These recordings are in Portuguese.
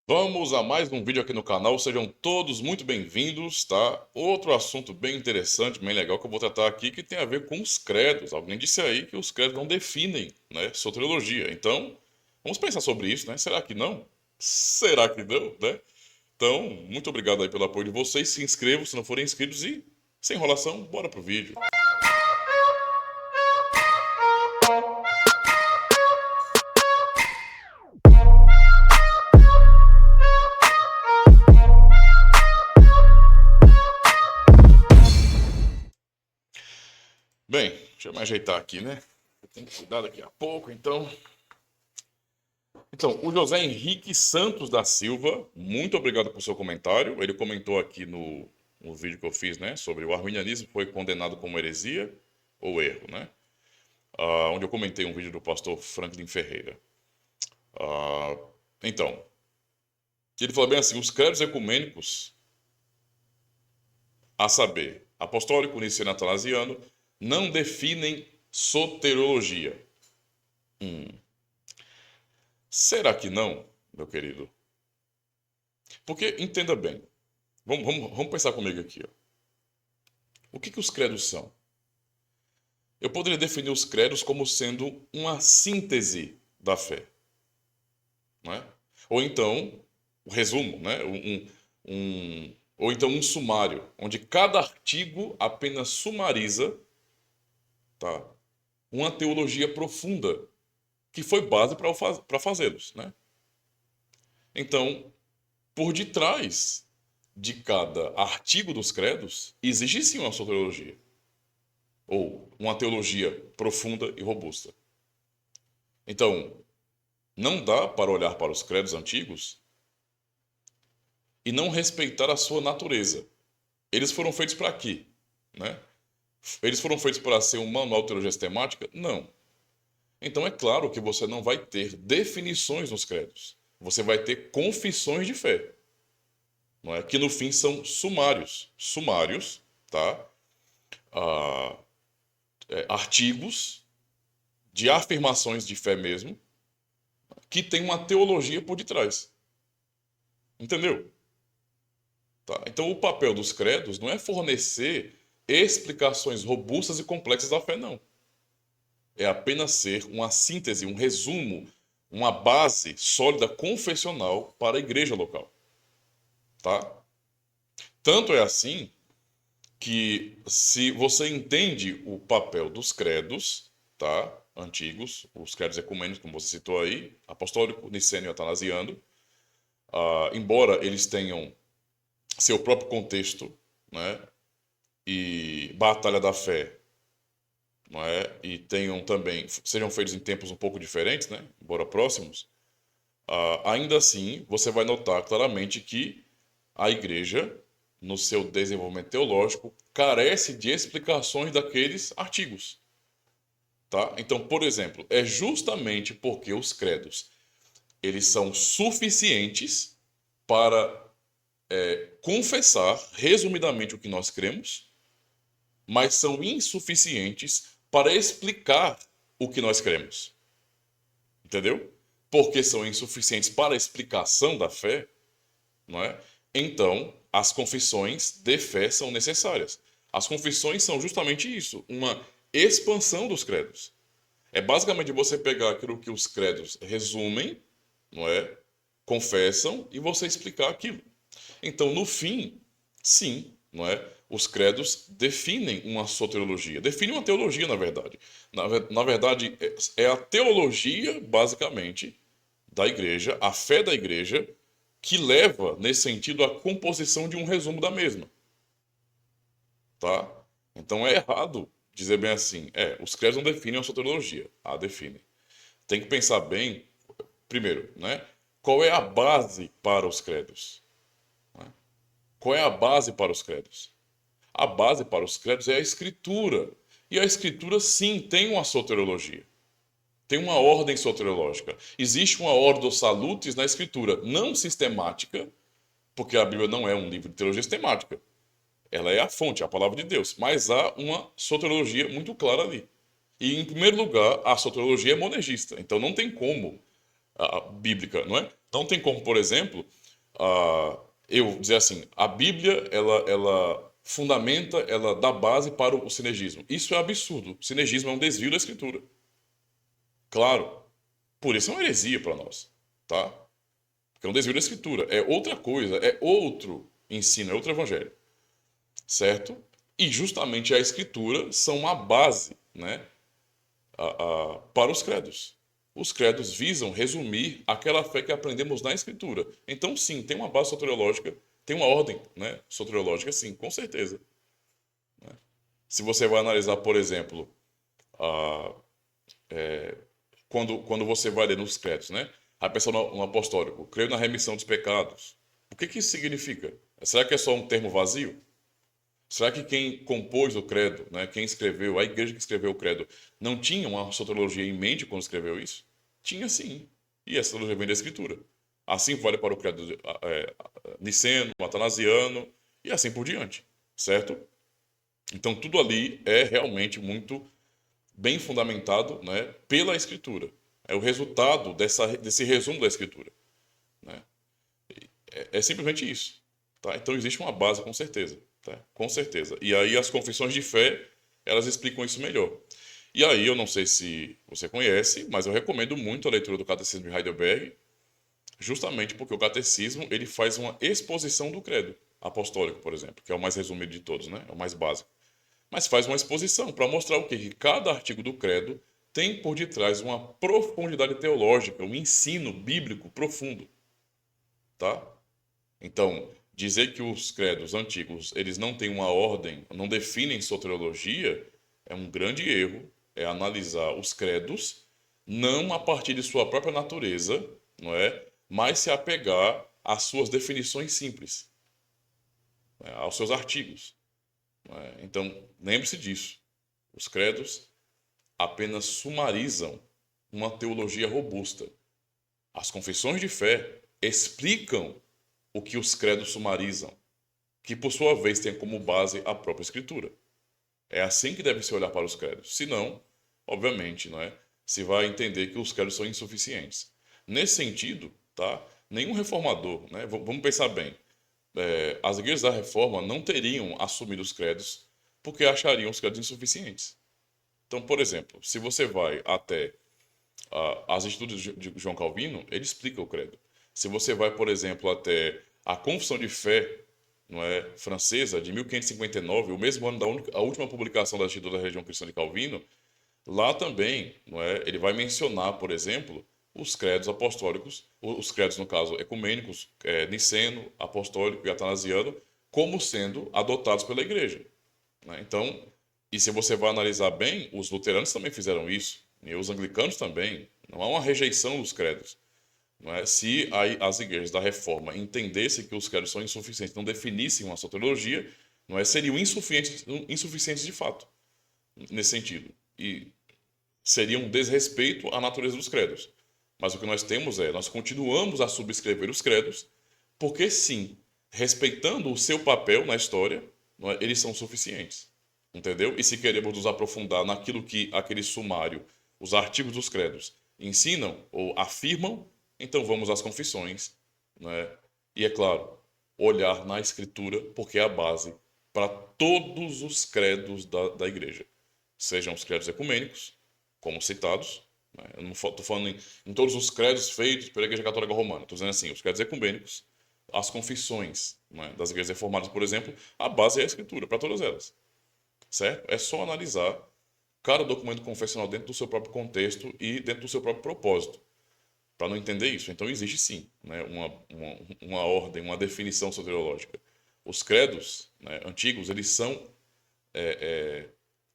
Vamos a mais um vídeo aqui no canal, sejam todos muito bem-vindos, tá? Outro assunto bem interessante, bem legal que eu vou tratar aqui, que tem a ver com os credos. Alguém disse aí que os credos não definem, né, soteriologia. Então, vamos pensar sobre isso, né? Será que não? Será que não, né? Então, muito obrigado aí pelo apoio de vocês. Se inscrevam se não forem inscritos e, sem enrolação, bora pro vídeo. Bem, deixa eu me ajeitar aqui, né? Eu tenho que cuidar daqui a pouco, então. Então, o José Henrique Santos da Silva, muito obrigado por seu comentário. Ele comentou aqui no vídeo que eu fiz, né, sobre o arminianismo foi condenado como heresia ou erro, né? Onde eu comentei um vídeo do pastor Franklin Ferreira. Ah, então, ele falou bem assim: os credos ecumênicos, a saber, apostólico, niceno e atanasiano, não definem soteriologia. Será que não, meu querido? Porque, entenda bem, vamos pensar comigo aqui, ó. O que os credos são? Eu poderia definir os credos como sendo uma síntese da fé, não é? Ou então, o resumo, né? Ou então um sumário, onde cada artigo apenas sumariza, tá, uma teologia profunda, que foi base para fazê-los, né? Então, por detrás de cada artigo dos credos, existe sim uma soteriologia, ou uma teologia profunda e robusta. Então, não dá para olhar para os credos antigos e não respeitar a sua natureza. Eles foram feitos para quê? Né? Eles foram feitos para ser um manual de teologia sistemática? Não. Então é claro que você não vai ter definições nos credos. Você vai ter confissões de fé, não é? Que no fim são sumários. Sumários, tá? Ah, artigos de afirmações de fé mesmo, que tem uma teologia por detrás. Entendeu? Tá? Então, o papel dos credos não é fornecer explicações robustas e complexas da fé, não. É apenas ser uma síntese, um resumo, uma base sólida confessional para a igreja local. Tá? Tanto é assim que, se você entende o papel dos credos, tá, antigos, os credos ecumênicos, como você citou aí, apostólico, niceno e atanasiano, embora eles tenham seu próprio contexto, né, e batalha da fé, não é? E tenham também sejam feitos em tempos um pouco diferentes, né? Embora próximos, ainda assim você vai notar claramente que a igreja, no seu desenvolvimento teológico, carece de explicações daqueles artigos, tá? Então, por exemplo, é justamente porque os credos eles são suficientes para confessar resumidamente o que nós cremos, mas são insuficientes para explicar o que nós cremos. Entendeu? Porque são insuficientes para a explicação da fé, não é? Então, as confissões de fé são necessárias. As confissões são justamente isso, uma expansão dos credos. É basicamente você pegar aquilo que os credos resumem, não é? Confessam e você explicar aquilo. Então, no fim, sim, não é? Os credos definem uma soteriologia, definem uma teologia, na verdade. Na verdade, é a teologia, basicamente, da igreja, a fé da igreja, que leva, nesse sentido, à composição de um resumo da mesma. Tá? Então é errado dizer bem assim, os credos não definem a soteriologia. Definem. Tem que pensar bem, primeiro, né? Qual é a base para os credos? Né? Qual é a base para os credos? A base para os credos é a Escritura. E a Escritura, sim, tem uma soteriologia. Tem uma ordem soteriológica. Existe uma ordo salutis na Escritura, não sistemática, porque a Bíblia não é um livro de teologia sistemática. Ela é a fonte, a palavra de Deus. Mas há uma soteriologia muito clara ali. E, em primeiro lugar, a soteriologia é monergista. Então não tem como bíblica, não é? Não tem como, por exemplo, eu dizer assim, a Bíblia, ela fundamenta, ela dá base para o sinegismo. Isso é absurdo. O sinegismo é um desvio da Escritura. Claro, por isso é uma heresia para nós, tá? Porque é um desvio da Escritura. É outra coisa, é outro ensino, é outro evangelho, certo? E justamente a Escritura são a base, né, para os credos. Os credos visam resumir aquela fé que aprendemos na Escritura. Então, sim, tem uma base soteriológica, tem uma ordem, né, soteriológica, sim, com certeza. Se você vai analisar, por exemplo, quando você vai ler nos credos, né, a pessoa no apostólico, creio na remissão dos pecados. O que isso significa? Será que é só um termo vazio? Será que quem compôs o credo, né, quem escreveu, a igreja que escreveu o credo, não tinha uma soteriologia em mente quando escreveu isso? Tinha sim. E essa soteriologia vem da Escritura. Assim vale para o credo niceno, atanasiano e assim por diante. Certo? Então tudo ali é realmente muito bem fundamentado, né, pela Escritura. É o resultado desse resumo da Escritura. Né? É simplesmente isso. Tá? Então existe uma base com certeza. Tá? Com certeza. E aí as confissões de fé, elas explicam isso melhor. E aí eu não sei se você conhece, mas eu recomendo muito a leitura do Catecismo de Heidelberg, justamente porque o catecismo ele faz uma exposição do credo apostólico, por exemplo, que é o mais resumido de todos, né? É o mais básico. Mas faz uma exposição para mostrar o quê? Que cada artigo do credo tem por detrás uma profundidade teológica, um ensino bíblico profundo, tá? Então, dizer que os credos antigos eles não têm uma ordem, não definem soteriologia, é um grande erro. É analisar os credos não a partir de sua própria natureza, não é? Mas se apegar às suas definições simples, né? Aos seus artigos. Não é? Então, lembre-se disso. Os credos apenas sumarizam uma teologia robusta. As confissões de fé explicam o que os credos sumarizam, que por sua vez tem como base a própria Escritura. É assim que deve se olhar para os credos. Senão, obviamente, não é? Se vai entender que os credos são insuficientes. Nesse sentido, tá? Nenhum reformador, né? Vamos pensar bem. As igrejas da Reforma não teriam assumido os credos porque achariam os credos insuficientes. Então, por exemplo, se você vai até as Estudos de João Calvino, ele explica o credo. Se você vai, por exemplo, até a Confissão de Fé, não é, francesa, de 1559, o mesmo ano da última publicação da Instituto da Religião Cristã de Calvino, lá também, não é, ele vai mencionar, por exemplo, os credos apostólicos, os credos, no caso, ecumênicos, niceno, apostólico e atanasiano, como sendo adotados pela igreja. Né? Então, e se você vai analisar bem, os luteranos também fizeram isso, e os anglicanos também. Não há uma rejeição dos credos. Não é? Se as igrejas da Reforma entendessem que os credos são insuficientes, não definissem uma soteriologia, não é? Seriam insuficientes de fato, nesse sentido. E seria um desrespeito à natureza dos credos. Mas o que nós temos nós continuamos a subscrever os credos, porque sim, respeitando o seu papel na história, não é? Eles são suficientes. Entendeu? E se queremos nos aprofundar naquilo que aquele sumário, os artigos dos credos, ensinam ou afirmam, então vamos às confissões, né? E é claro, olhar na Escritura, porque é a base para todos os credos da igreja. Sejam os credos ecumênicos, como citados, né? Eu não estou falando em todos os credos feitos pela Igreja Católica Romana, estou dizendo assim, os credos ecumênicos, as confissões, né, das igrejas reformadas, por exemplo, a base é a Escritura, para todas elas. Certo? É só analisar cada documento confessional dentro do seu próprio contexto e dentro do seu próprio propósito, para não entender isso. Então existe sim, né, uma ordem, uma definição soteriológica. Os credos, né, antigos, eles são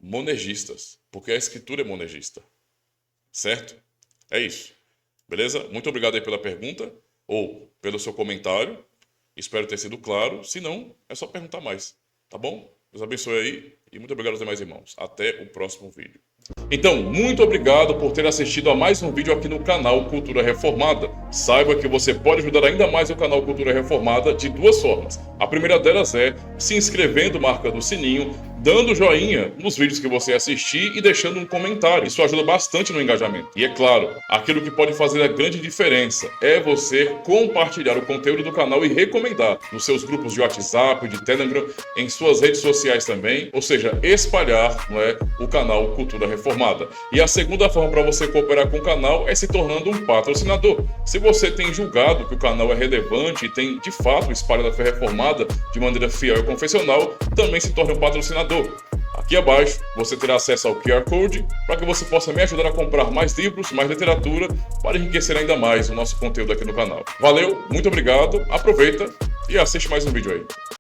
monergistas, porque a Escritura é monergista. Certo? É isso. Beleza? Muito obrigado aí pela pergunta ou pelo seu comentário. Espero ter sido claro. Se não, é só perguntar mais. Tá bom? Deus abençoe aí e muito obrigado aos demais irmãos. Até o próximo vídeo. Então, muito obrigado por ter assistido a mais um vídeo aqui no canal Cultura Reformada. Saiba que você pode ajudar ainda mais o canal Cultura Reformada de duas formas. A primeira delas é se inscrevendo, marcando o sininho, dando joinha nos vídeos que você assistir e deixando um comentário. Isso ajuda bastante no engajamento. E é claro, aquilo que pode fazer a grande diferença é você compartilhar o conteúdo do canal e recomendar nos seus grupos de WhatsApp, de Telegram, em suas redes sociais também, ou seja, espalhar, não é, o canal Cultura Reformada. E a segunda forma para você cooperar com o canal é se tornando um patrocinador. Se você tem julgado que o canal é relevante e tem de fato espalhado a fé reformada de maneira fiel e confessional, também se torne um patrocinador. Aqui abaixo você terá acesso ao QR Code para que você possa me ajudar a comprar mais livros, mais literatura, para enriquecer ainda mais o nosso conteúdo aqui no canal. Valeu, muito obrigado, aproveita e assiste mais um vídeo aí.